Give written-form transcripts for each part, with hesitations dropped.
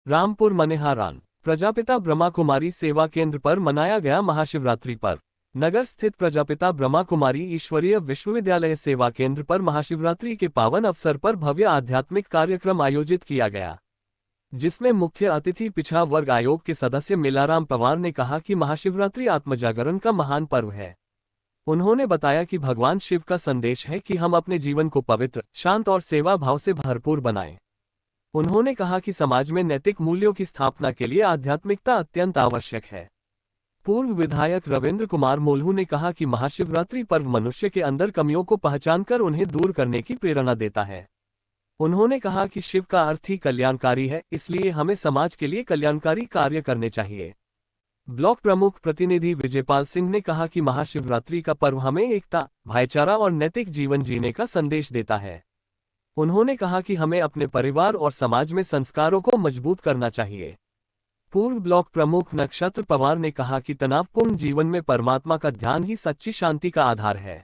रामपुर मनेहारान प्रजापिता ब्रह्मा कुमारी सेवा केंद्र पर मनाया गया महाशिवरात्रि पर्व। नगर स्थित प्रजापिता ब्रह्मा कुमारी ईश्वरीय विश्वविद्यालय सेवा केंद्र पर महाशिवरात्रि के पावन अवसर पर भव्य आध्यात्मिक कार्यक्रम आयोजित किया गया, जिसमें मुख्य अतिथि पिछड़ा वर्ग आयोग के सदस्य मेलाराम पवार ने कहा कि महाशिवरात्रि आत्मजागरण का महान पर्व है। उन्होंने बताया कि भगवान शिव का संदेश है कि हम अपने जीवन को पवित्र, शांत और सेवा भाव से भरपूर बनाएं। उन्होंने कहा कि समाज में नैतिक मूल्यों की स्थापना के लिए आध्यात्मिकता अत्यंत आवश्यक है। पूर्व विधायक रविंद्र कुमार मोल्हू ने कहा कि महाशिवरात्रि पर्व मनुष्य के अंदर कमियों को पहचानकर उन्हें दूर करने की प्रेरणा देता है। उन्होंने कहा कि शिव का अर्थ ही कल्याणकारी है, इसलिए हमें समाज के लिए कल्याणकारी कार्य करने चाहिए। ब्लॉक प्रमुख प्रतिनिधि विजयपाल सिंह ने कहा कि महाशिवरात्रि का पर्व हमें एकता, भाईचारा और नैतिक जीवन जीने का संदेश देता है। उन्होंने कहा कि हमें अपने परिवार और समाज में संस्कारों को मजबूत करना चाहिए। पूर्व ब्लॉक प्रमुख नक्षत्र पवार ने कहा कि तनावपूर्ण जीवन में परमात्मा का ध्यान ही सच्ची शांति का आधार है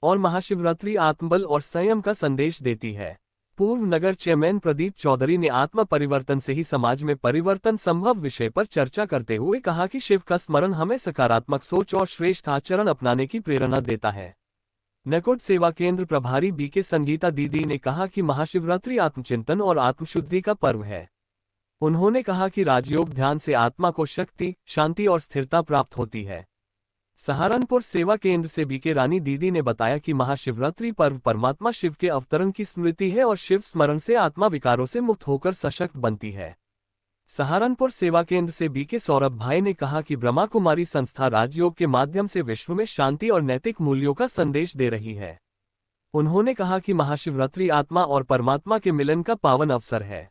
और महाशिवरात्रि आत्मबल और संयम का संदेश देती है। पूर्व नगर चेयरमैन प्रदीप चौधरी ने आत्म परिवर्तन से ही समाज में परिवर्तन संभव विषय पर चर्चा करते हुए कहा कि शिव का स्मरण हमें सकारात्मक सोच और श्रेष्ठ आचरण अपनाने की प्रेरणा देता है। नकोट सेवा केंद्र प्रभारी बीके संगीता दीदी ने कहा कि महाशिवरात्रि आत्मचिंतन और आत्मशुद्धि का पर्व है। उन्होंने कहा कि राजयोग ध्यान से आत्मा को शक्ति, शांति और स्थिरता प्राप्त होती है। सहारनपुर सेवा केंद्र से बीके रानी दीदी ने बताया कि महाशिवरात्रि पर्व परमात्मा शिव के अवतरण की स्मृति है और शिव स्मरण से आत्मा विकारों से मुक्त होकर सशक्त बनती है। सहारनपुर सेवा केंद्र से बीके सौरभ भाई ने कहा कि ब्रह्मा कुमारी संस्था राजयोग के माध्यम से विश्व में शांति और नैतिक मूल्यों का संदेश दे रही है। उन्होंने कहा कि महाशिवरात्रि आत्मा और परमात्मा के मिलन का पावन अवसर है।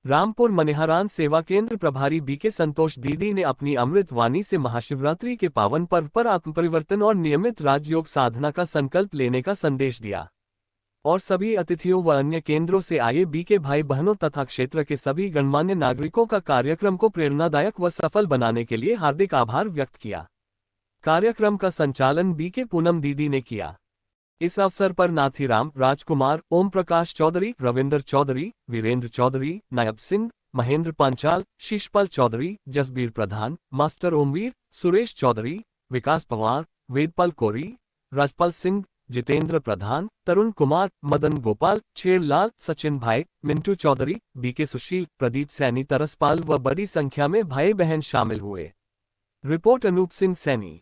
रामपुर मनेहारान सेवा केंद्र प्रभारी बीके संतोष दीदी ने अपनी अमृत वाणी से महाशिवरात्रि के पावन पर्व पर आत्मपरिवर्तन और नियमित राजयोग साधना का संकल्प लेने का संदेश दिया और सभी अतिथियों व अन्य केंद्रों से आए बीके भाई बहनों तथा क्षेत्र के सभी गणमान्य नागरिकों का कार्यक्रम को प्रेरणादायक व सफल बनाने के लिए हार्दिक आभार व्यक्त किया। कार्यक्रम का संचालन बीके पूनम दीदी ने किया। इस अवसर पर नाथीराम, राजकुमार, ओम प्रकाश चौधरी, रविंद्र चौधरी, वीरेंद्र चौधरी, नायब सिंह, महेंद्र पांचाल, शीशपाल चौधरी, जसबीर प्रधान, मास्टर ओमवीर, सुरेश चौधरी, विकास पवार, वेदपाल कोरी, राजपाल सिंह, जितेंद्र प्रधान, तरुण कुमार, मदन गोपाल, छेड़लाल, सचिन भाई, मिंटू चौधरी, बीके सुशील, प्रदीप सैनी, तरसपाल व बड़ी संख्या में भाई बहन शामिल हुए। रिपोर्ट अनूप सिंह सैनी।